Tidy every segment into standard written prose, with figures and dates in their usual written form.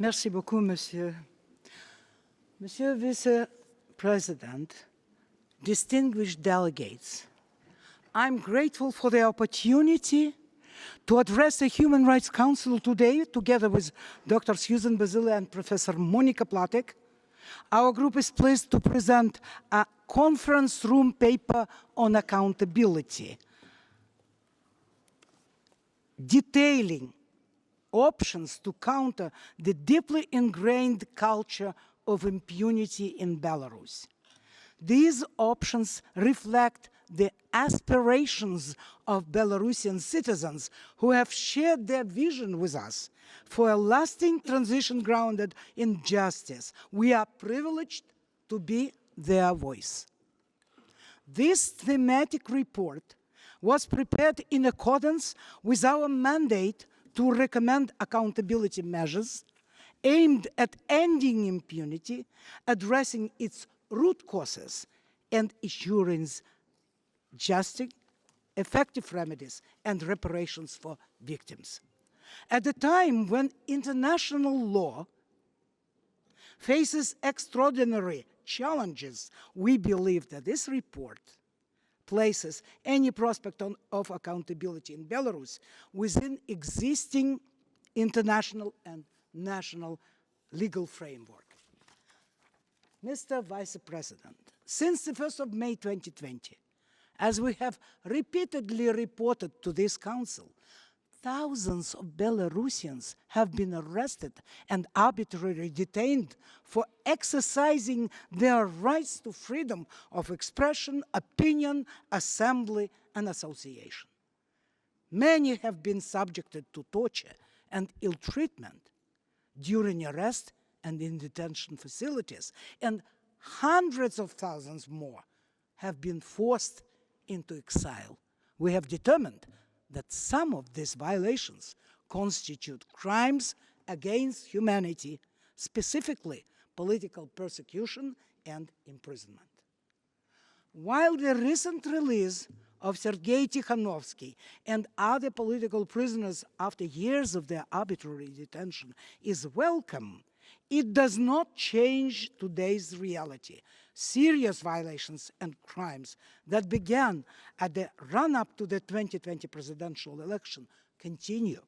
Merci beaucoup, Monsieur. Monsieur Vice President, distinguished delegates, I'm grateful for the opportunity to address the Human Rights Council today, together with Dr. Susan Basile and Professor Monika Platek. Our group is pleased to present a conference room paper on accountability, detailing options to counter the deeply ingrained culture of impunity in Belarus. These options reflect the aspirations of Belarusian citizens who have shared their vision with us for a lasting transition grounded in justice. We are privileged to be their voice. This thematic report was prepared in accordance with our mandate to recommend accountability measures aimed at ending impunity, addressing its root causes, and ensuring just, effective remedies and reparations for victims. At a time when international law faces extraordinary challenges, we believe that this report places any prospect of accountability in Belarus within existing international and national legal framework. Mr. Vice President, since the 1st of May 2020, as we have repeatedly reported to this Council, thousands of Belarusians have been arrested and arbitrarily detained for exercising their rights to freedom of expression, opinion, assembly, and association. Many have been subjected to torture and ill treatment during arrest and in detention facilities, and hundreds of thousands more have been forced into exile. We have determined that some of these violations constitute crimes against humanity, specifically political persecution and imprisonment. While the recent release of Sergei Tikhanovsky and other political prisoners after years of their arbitrary detention is welcome, it does not change today's reality. Serious violations and crimes that began at the run-up to the 2020 presidential election continue.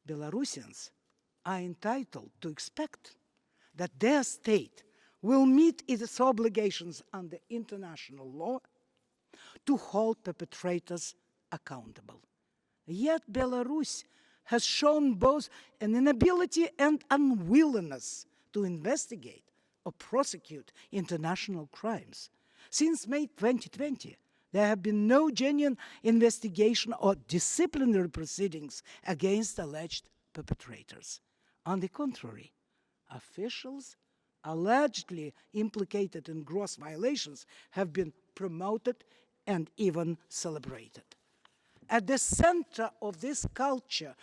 Belarusians are entitled to expect that their state will meet its obligations under international law to hold perpetrators accountable. Yet Belarus has shown both an inability and unwillingness to investigate or prosecute international crimes. Since May 2020, there have been no genuine investigation or disciplinary proceedings against alleged perpetrators. On the contrary, officials allegedly implicated in gross violations have been promoted and even celebrated. At the center of this culture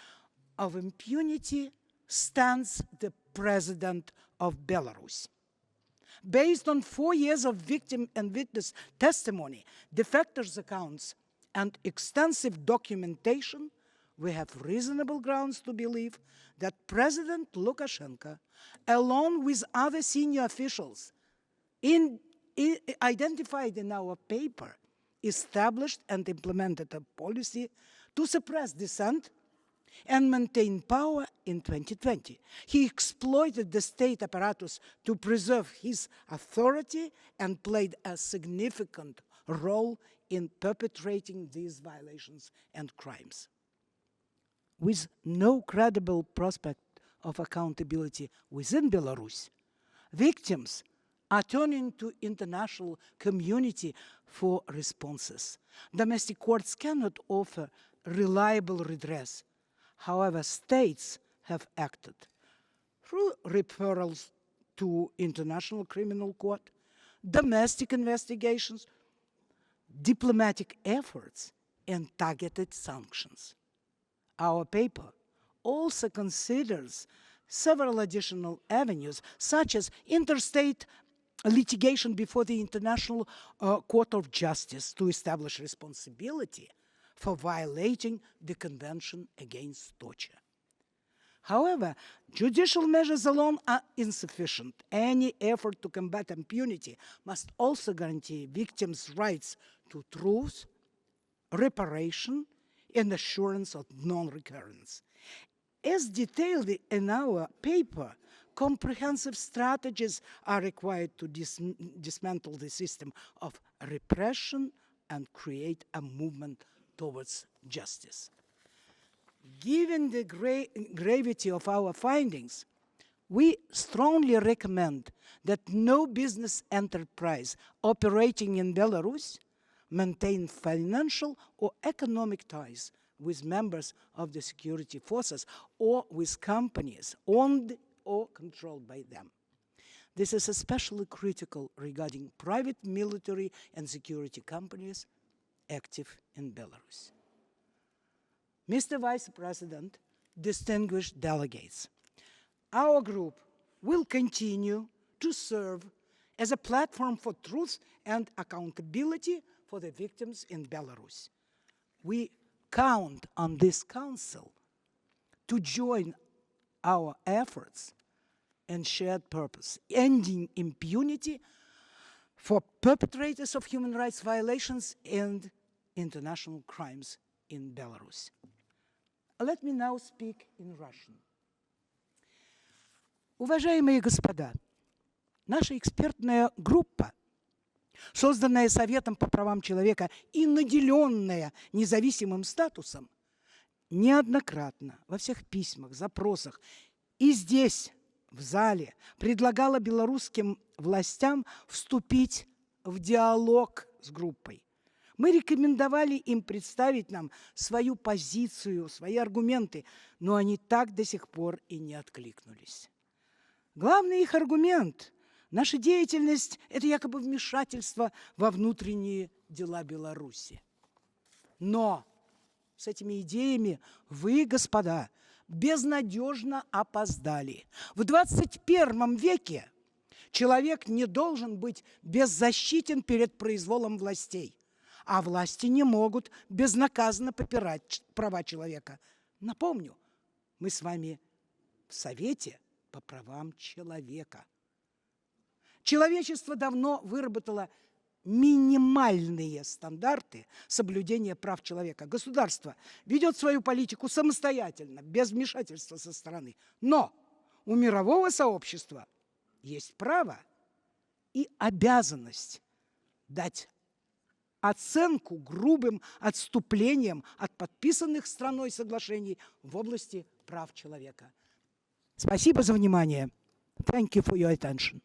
of impunity stands the President of Belarus. Based on 4 years of victim and witness testimony, defectors' accounts, and extensive documentation, we have reasonable grounds to believe that President Lukashenko, along with other senior officials identified in our paper, established and implemented a policy to suppress dissent and maintain power in 2020. He exploited the state apparatus to preserve his authority and played a significant role in perpetrating these violations and crimes. With no credible prospect of accountability within Belarus, victims are turning to international community for responses. Domestic courts cannot offer reliable redress. However, states have acted through referrals to International Criminal Court, domestic investigations, diplomatic efforts, and targeted sanctions. Our paper also considers several additional avenues, such as interstate litigation before the International Court of Justice to establish responsibility for violating the Convention Against Torture. However, judicial measures alone are insufficient. Any effort to combat impunity must also guarantee victims' rights to truth, reparation, and assurance of non-recurrence. As detailed in our paper, comprehensive strategies are required to dismantle the system of repression and create a movement towards justice. Given the gravity of our findings, we strongly recommend that no business enterprise operating in Belarus maintain financial or economic ties with members of the security forces or with companies owned or controlled by them. This is especially critical regarding private military and security companies active in Belarus. Mr. Vice President, distinguished delegates, our group will continue to serve as a platform for truth and accountability for the victims in Belarus. We count on this council to join our efforts and shared purpose, ending impunity for perpetrators of human rights violations and international crimes in Belarus. Let me now speak in Russian. Уважаемые господа, наша экспертная группа, созданная Советом по правам человека и наделенная независимым статусом, неоднократно во всех письмах, запросах и здесь, в зале, предлагала белорусским властям вступить в диалог с группой. Мы рекомендовали им представить нам свою позицию, свои аргументы, но они так до сих пор и не откликнулись. Главный их аргумент – наша деятельность – это якобы вмешательство во внутренние дела Беларуси. Но с этими идеями вы, господа, безнадежно опоздали. В 21 веке человек не должен быть беззащитен перед произволом властей, а власти не могут безнаказанно попирать права человека. Напомню, мы с вами в Совете по правам человека. Человечество давно выработало минимальные стандарты соблюдения прав человека. Государство ведет свою политику самостоятельно, без вмешательства со стороны. Но у мирового сообщества есть право и обязанность дать оценку грубым отступлениям от подписанных страной соглашений в области прав человека. Спасибо за внимание. Thank you for your attention.